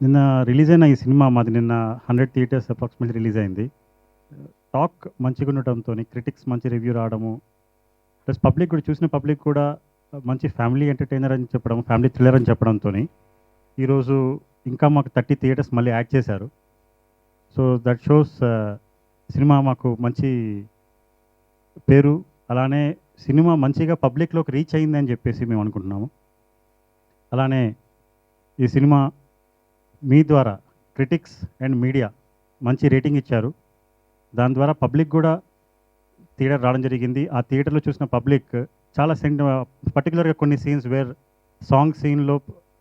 నిన్న రిలీజ్ అయిన ఈ సినిమా మాది నిన్న 100 థియేటర్స్ అప్రాక్సిమేట్లీ రిలీజ్ అయింది. టాక్ మంచిగా ఉండటంతోని క్రిటిక్స్ మంచి రివ్యూ రావడము, ప్లస్ పబ్లిక్ కూడా చూసిన పబ్లిక్ కూడా మంచి ఫ్యామిలీ ఎంటర్‌టైనర్ అని చెప్పడం, ఫ్యామిలీ థ్రిల్లర్ అని చెప్పడంతోని ఈరోజు ఇంకా మాకు 30 థియేటర్స్ మళ్ళీ యాడ్ చేశారు. సో దట్ షోస్ సినిమా మాకు మంచి పేరు, అలానే సినిమా మంచిగా పబ్లిక్‌లోకి రీచ్ అయిందని చెప్పేసి మేము అనుకుంటున్నాము. అలానే ఈ సినిమా మీ ద్వారా క్రిటిక్స్ అండ్ మీడియా మంచి రేటింగ్ ఇచ్చారు. దాని ద్వారా పబ్లిక్ కూడా థియేటర్ రావడం జరిగింది. ఆ థియేటర్‌లో చూసిన పబ్లిక్ చాలా పర్టిక్యులర్‌గా కొన్ని సీన్స్ సాంగ్ సీన్‌లో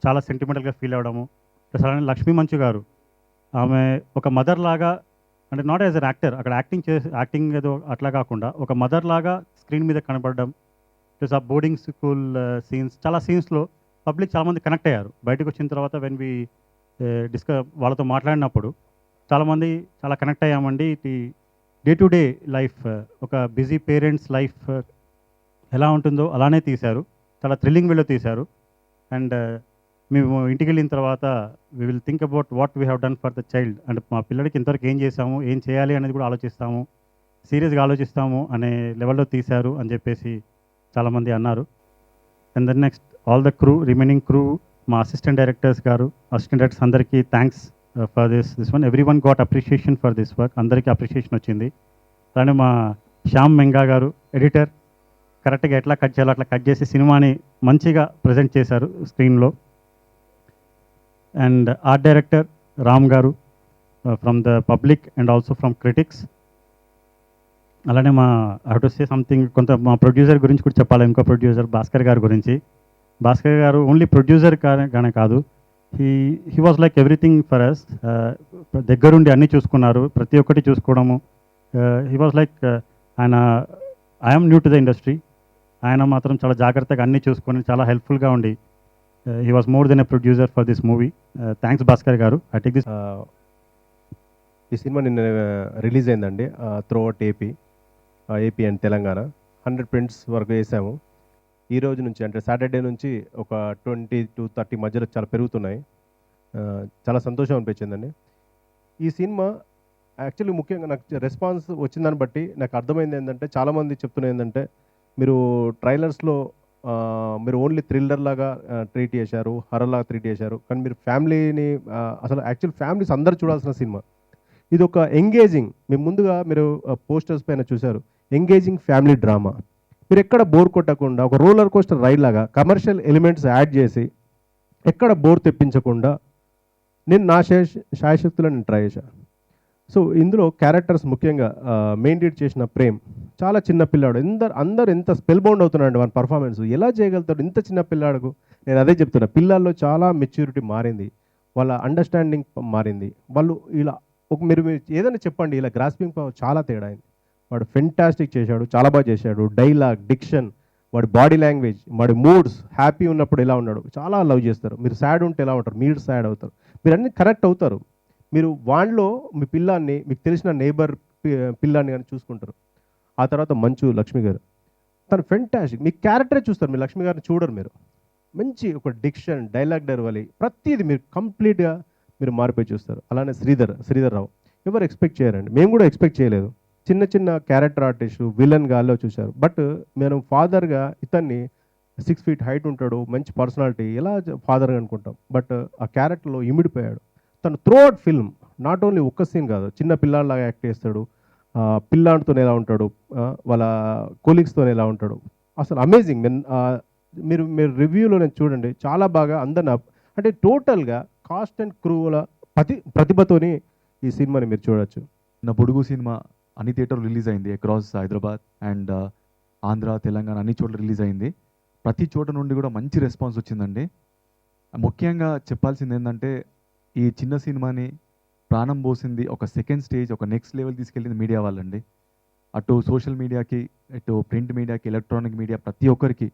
చాలా సెంటిమెంటల్‌గా ఫీల్ అవ్వడము. ప్లస్ అలానే లక్ష్మీ మంచు గారు, ఆమె ఒక మదర్ లాగా, అంటే నాట్ యాస్ ఎన్ యాక్టర్, అక్కడ యాక్టింగ్ ఏదో అట్లా కాకుండా ఒక మదర్ లాగా స్క్రీన్ మీద కనపడడం. ప్లస్ ఆ బోర్డింగ్ స్కూల్ సీన్స్, చాలా సీన్స్‌లో పబ్లిక్ చాలామంది కనెక్ట్ అయ్యారు. బయటకు వచ్చిన తర్వాత వెన్ వి వాళ్ళతో మాట్లాడినప్పుడు చాలామంది చాలా కనెక్ట్ అయ్యామండి. ఇది డే టు డే లైఫ్, ఒక బిజీ పేరెంట్స్ లైఫ్ ఎలా ఉంటుందో అలానే తీశారు. చాలా థ్రిల్లింగ్ వేలో తీశారు. అండ్ మేము ఇంటికి వెళ్ళిన తర్వాత we will think about what we have done for the child. అంటే మా పిల్లడికి ఇంతవరకు ఏం చేశాము, ఏం చేయాలి అనేది కూడా ఆలోచిస్తాము, సీరియస్గా ఆలోచిస్తాము అనే లెవెల్లో తీశారు అని చెప్పేసి చాలామంది అన్నారు. And then next all the crew, remaining crew, మా అసిస్టెంట్ డైరెక్టర్స్ గారు, అసిస్టెంట్ డైరెక్టర్స్ అందరికీ thanks for this one. Everyone got appreciation for this work. అందరికీ అప్రిషియేషన్ వచ్చింది. అలానే మా శ్యామ్ మెంగా గారు, ఎడిటర్, కరెక్ట్గా ఎట్లా కట్ చేయాలో అట్లా కట్ చేసి సినిమాని మంచిగా ప్రజెంట్ చేశారు స్క్రీన్లో. అండ్ ఆర్ట్ డైరెక్టర్ రామ్ గారు, from the public and also from critics. అలానే మా ఐ టు సే సంథింగ్, కొంత మా ప్రొడ్యూసర్ గురించి కూడా చెప్పాలి. ఇంకో ప్రొడ్యూసర్ భాస్కర్ గారి గురించి. భాస్కర్ గారు ఓన్లీ ప్రొడ్యూసర్ గానే కాదు, he he was like everything for us. దగ్గరుండి అన్నీ చూసుకున్నారు, ప్రతి ఒక్కటి చూసుకోవడము. హీ వాజ్ లైక్, ఆయన I'm new to the industry, ఆయన మాత్రం చాలా జాగ్రత్తగా అన్నీ చూసుకొని చాలా హెల్ప్ఫుల్గా ఉండి he was more than a producer for this movie. Thanks Bhaskar garu. I take this. ఈ సినిమా నిన్న రిలీజ్ అయిందండి throughout AP and Telangana. 100 prints వరకు వేసాము. ఈ రోజు నుంచి అంటే సాటర్డే నుంచి ఒక 20 to 30 మధ్యలో చాలా పెరుగుతున్నాయి. చాలా సంతోషం అనిపించిందండి. ఈ సినిమా యాక్చువల్లీ ముఖ్యంగా నాకు రెస్పాన్స్ వచ్చిందాన్ని బట్టి నాకు అర్థమైంది ఏంటంటే, చాలామంది చెప్తున్నది ఏంటంటే, మీరు ట్రైలర్స్లో మీరు ఓన్లీ థ్రిల్లర్ లాగా ట్రీట్ చేశారు, హర్రర్ లాగా ట్రీట్ చేశారు, కానీ మీరు ఫ్యామిలీని అసలు యాక్చువల్ ఫ్యామిలీస్ అందరూ చూడాల్సిన సినిమా ఇది. ఒక ఎంగేజింగ్, మేము ముందుగా మీరు పోస్టర్స్ పైన చూశారు, ఎంగేజింగ్ ఫ్యామిలీ డ్రామా. మీరు ఎక్కడ బోర్ కొట్టకుండా ఒక రోలర్ కోస్టర్ రైడ్ లాగా కమర్షియల్ ఎలిమెంట్స్ యాడ్ చేసి ఎక్కడ బోర్ తెప్పించకుండా నేను నా శాయశక్తులను నేను ట్రై చేశాను. సో ఇందులో క్యారెక్టర్స్ ముఖ్యంగా మెయిన్ లీడ్ చేసిన ప్రేమ్ చాలా చిన్న పిల్లాడు. అందరు ఎంత స్పెల్ బౌండ్ అవుతున్నాడు వాని పర్ఫార్మెన్స్. ఎలా చేయగలుగుతాడు ఇంత చిన్న పిల్లాడుకు? నేను అదే చెప్తున్నా, పిల్లల్లో చాలా మెచ్యూరిటీ మారింది, వాళ్ళ అండర్స్టాండింగ్ మారింది. వాళ్ళు ఇలా మీరు ఏదైనా చెప్పండి, ఇలా గ్రాస్పింగ్ పవర్ చాలా తేడా అయింది. వాడు ఫెంటాస్టిక్ చేశాడు, చాలా బాగా చేశాడు. డైలాగ్, డిక్షన్, వాడి బాడీ లాంగ్వేజ్, వాడి మూడ్స్, హ్యాపీ ఉన్నప్పుడు ఎలా ఉన్నాడు, చాలా లవ్ చేస్తారు. మీరు సాడ్ ఉంటే ఎలా ఉంటారు, మీరు సాడ్ అవుతారు, మీరు అన్ని కరెక్ట్ అవుతారు. మీరు వాడిలో మీ పిల్లాన్ని, మీకు తెలిసిన నేబర్ పిల్లాన్ని కానీ చూసుకుంటారు. ఆ తర్వాత మంచు లక్ష్మి గారు, తను ఫెంటాస్టిక్. మీ క్యారెక్టరే చూస్తారు, మీరు లక్ష్మి గారిని చూడరు. మీరు మంచి ఒక డిక్షన్, డైలాగ్ డెలివరీ, ప్రతిదీ మీరు కంప్లీట్గా మీరు మారిపోయి చూస్తారు. అలానే శ్రీధర్ రావు ఎవరు ఎక్స్పెక్ట్ చేయరండి, మేము కూడా ఎక్స్పెక్ట్ చేయలేదు. చిన్న చిన్న క్యారెక్టర్ ఆర్టిస్టు, విలన్ గాల్లో చూశారు. బట్ మేము ఫాదర్గా ఇతన్ని 6 feet హైట్ ఉంటాడు, మంచి పర్సనాలిటీ, ఎలా ఫాదర్గా అనుకుంటాం. బట్ ఆ క్యారెక్టర్లో ఇమిడిపోయాడు. తను through out film, not only ఒక్క సీన్ కాదు, చిన్న పిల్లాడిలాగా యాక్ట్ చేస్తాడు. పిల్లాడితో ఎలా ఉంటాడు, వాళ్ళ కొలీగ్స్తో ఎలా ఉంటాడు, అసలు అమేజింగ్. మీరు మీరు రివ్యూలో నేను చూడండి, చాలా బాగా అందరిని అంటే టోటల్గా కాస్ట్ అండ్ క్రూల ప్రతిభతోని ఈ సినిమాని మీరు చూడొచ్చు. నా పొడుగు సినిమా అన్ని థియేటర్లు రిలీజ్ అయింది అక్రాస్ హైదరాబాద్ అండ్ ఆంధ్ర, తెలంగాణ అన్ని చోట్ల రిలీజ్ అయింది. ప్రతి చోట నుండి కూడా మంచి రెస్పాన్స్ వచ్చిందండి. ముఖ్యంగా చెప్పాల్సింది ఏంటంటే, ఈ చిన్న సినిమాని ప్రాణం పోసింది, ఒక సెకండ్ స్టేజ్, ఒక నెక్స్ట్ లెవెల్ తీసుకెళ్ళింది మీడియా వాళ్ళండి. అటు సోషల్ మీడియాకి, ఇటు ప్రింట్ మీడియాకి, ఎలక్ట్రానిక్ మీడియా, ప్రతి ఒక్కరికి,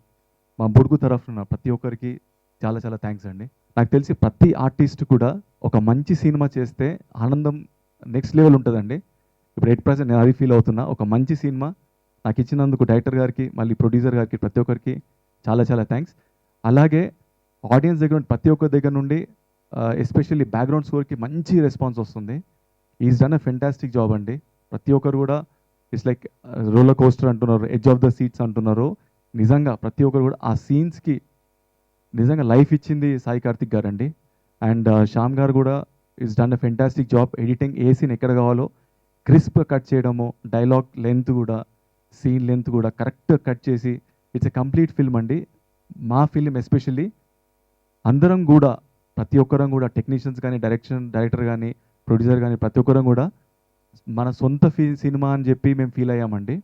మా బుడుగు తరఫున ప్రతి ఒక్కరికి చాలా చాలా థ్యాంక్స్ అండి. నాకు తెలిసి ప్రతి ఆర్టిస్ట్ కూడా ఒక మంచి సినిమా చేస్తే ఆనందం నెక్స్ట్ లెవెల్ ఉంటుందండి. ఇప్పుడు 8% నేను అది ఫీల్ అవుతున్నా. ఒక మంచి సినిమా నాకు ఇచ్చినందుకు డైరెక్టర్ గారికి, మళ్ళీ ప్రొడ్యూసర్ గారికి, ప్రతి ఒక్కరికి చాలా చాలా థ్యాంక్స్. అలాగే ఆడియన్స్ దగ్గర ప్రతి ఒక్కరి దగ్గర నుండి ఎస్పెషల్లీ బ్యాక్గ్రౌండ్ స్కోర్కి మంచి రెస్పాన్స్ వస్తుంది. Is done a fantastic job అండి. ప్రతి ఒక్కరు కూడా ఇట్స్ లైక్ రోలర్ కోస్టర్ అంటున్నారు, ఎడ్జ్ ఆఫ్ ద సీట్స్ అంటున్నారు. నిజంగా ప్రతి ఒక్కరు కూడా ఆ సీన్స్కి నిజంగా లైఫ్ ఇచ్చింది సాయి కార్తిక్ గారు అండి. అండ్ శ్యామ్ గారు కూడా is done a fantastic job. Editing ఏ సీన్ ఎక్కడ కావాలో క్రిస్ప్గా కట్ చేయడము, డైలాగ్ లెంత్ కూడా, సీన్ లెంత్ కూడా కరెక్ట్గా కట్ చేసి ఇట్స్ ఎ కంప్లీట్ ఫిల్మ్ అండి. మా ఫిల్మ్ ఎస్పెషల్లీ అందరం కూడా, ప్రతి ఒక్కరం కూడా, టెక్నీషియన్స్ కానీ, డైరెక్టర్ కానీ, ప్రొడ్యూసర్ కానీ, ప్రతి ఒక్కరం కూడా మన సొంత సినిమా అని చెప్పి మేము ఫీల్ అయ్యామండి.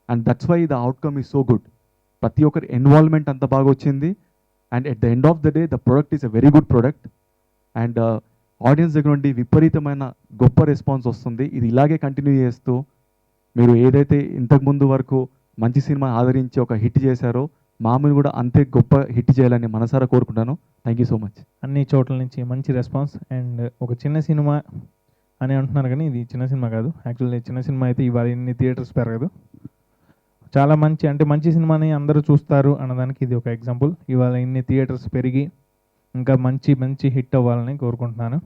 And that's why the outcome is so good. ప్రతి ఒక్కరి ఇన్వాల్వ్మెంట్ అంత బాగా వచ్చింది. And at the end of the day the product is a very good product. And audience దగ్గర నుండి విపరీతమైన గొప్ప రెస్పాన్స్ వస్తుంది. ఇది ఇలాగే కంటిన్యూ చేస్తూ మీరు ఏదైతే ఇంతకుముందు వరకు మంచి సినిమా ఆదరించి ఒక హిట్ చేశారో మామూలు కూడా అంతే గొప్ప హిట్ చేయాలని మనసారా కోరుకుంటాను. Thank you so much. అన్ని చోట్ల నుంచి మంచి రెస్పాన్స్. అండ్ ఒక చిన్న సినిమా అని అంటున్నారు కానీ ఇది చిన్న సినిమా కాదు. యాక్చువల్లీ చిన్న సినిమా అయితే ఇవాళ ఇన్ని థియేటర్స్ పెరగదు. చాలా మంచి సినిమాని అందరూ చూస్తారు అన్నదానికి ఇది ఒక ఎగ్జాంపుల్. ఇవాళ ఇన్ని థియేటర్స్ పెరిగి ఇంకా మంచి హిట్ అవ్వాలని కోరుకుంటున్నాను.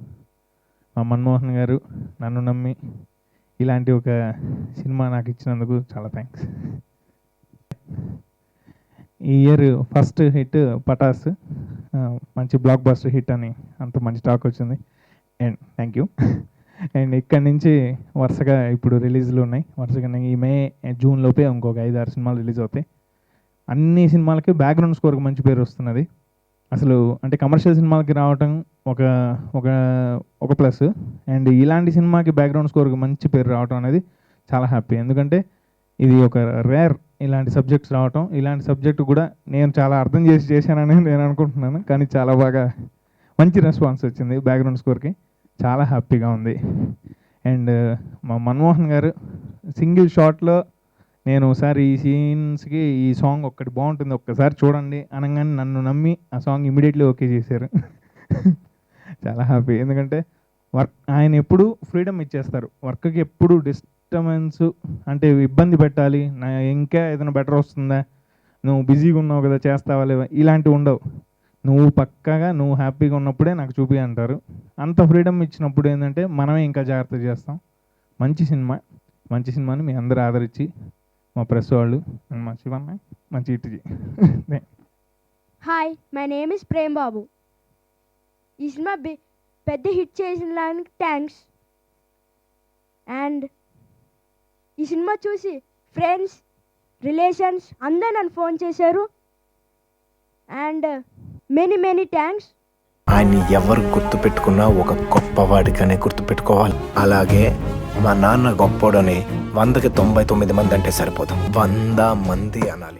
మా మన్మోహన్ గారు నన్ను నమ్మి ఇలాంటి ఒక సినిమా నాకు ఇచ్చినందుకు చాలా థ్యాంక్స్. ఈ ఇయర్ ఫస్ట్ హిట్ పటాస్, మంచి బ్లాక్ బస్టర్ హిట్ అని అంత మంచి టాక్ వచ్చింది. And thank you. అండ్ ఇక్కడి నుంచి వరుసగా ఇప్పుడు రిలీజ్లు ఉన్నాయి. వరుసగా ఈ జూన్ లోపే ఇంకొక 5-6 సినిమాలు రిలీజ్ అవుతాయి. అన్ని సినిమాలకి బ్యాక్గ్రౌండ్ స్కోర్కి మంచి పేరు వస్తున్నది. అసలు అంటే కమర్షియల్ సినిమాలకి రావటం ఒక ప్లస్. అండ్ ఇలాంటి సినిమాకి బ్యాక్గ్రౌండ్ స్కోర్కి మంచి పేరు రావటం అనేది చాలా హ్యాపీ. ఎందుకంటే ఇది ఒక రేర్ ఇలాంటి సబ్జెక్ట్స్ రావటం. ఇలాంటి సబ్జెక్ట్ కూడా నేను చాలా అర్థం చేశానని నేను అనుకుంటున్నాను. కానీ చాలా బాగా మంచి రెస్పాన్స్ వచ్చింది బ్యాక్గ్రౌండ్ స్కోర్కి. చాలా హ్యాపీగా ఉంది. అండ్ మా మన్మోహన్ గారు సింగిల్ షాట్లో నేను ఒకసారి ఈ సీన్స్కి ఈ సాంగ్ ఒక్కటి బాగుంటుంది ఒక్కసారి చూడండి అనగానే నన్ను నమ్మి ఆ సాంగ్ ఇమీడియట్లీ ఓకే చేశారు. చాలా హ్యాపీ. ఎందుకంటే ఆయన ఎప్పుడు ఫ్రీడమ్ ఇచ్చేస్తారు. వర్క్కి ఎప్పుడు డిస్టర్బెన్స్ అంటే ఇబ్బంది పెట్టాలి, ఇంకా ఏదైనా బెటర్ వస్తుందా, నువ్వు బిజీగా ఉన్నావు కదా చేస్తావా లేవా, ఇలాంటివి ఉండవు. నువ్వు పక్కాగా నువ్వు హ్యాపీగా ఉన్నప్పుడే నాకు చూపి అంటారు. అంత ఫ్రీడమ్ ఇచ్చినప్పుడు ఏంటంటే మనమే ఇంకా జాగ్రత్త చేస్తాం. మంచి సినిమాని మీ అందరూ ఆదరించి మా ప్రెస్ వాళ్ళు మా శివన్న మంచి హిట్ చేయి. Hi, my name is Prem Babu. ఈ సినిమా పెద్ద హిట్ చేసిన దానికి థ్యాంక్స్. అండ్ ఈ సినిమా చూసి ఫ్రెండ్స్, రిలేషన్స్ అందరూ నన్ను ఫోన్ చేశారు. And many thanks. ఆయన్ని ఎవరు గుర్తుపెట్టుకున్నా ఒక గొప్పవాడిగానే గుర్తుపెట్టుకోవాలి. అలాగే మా నాన్న గొప్పోడని 100కి 99 మంది అంటే సరిపోదు, 100 మంది అనాలి.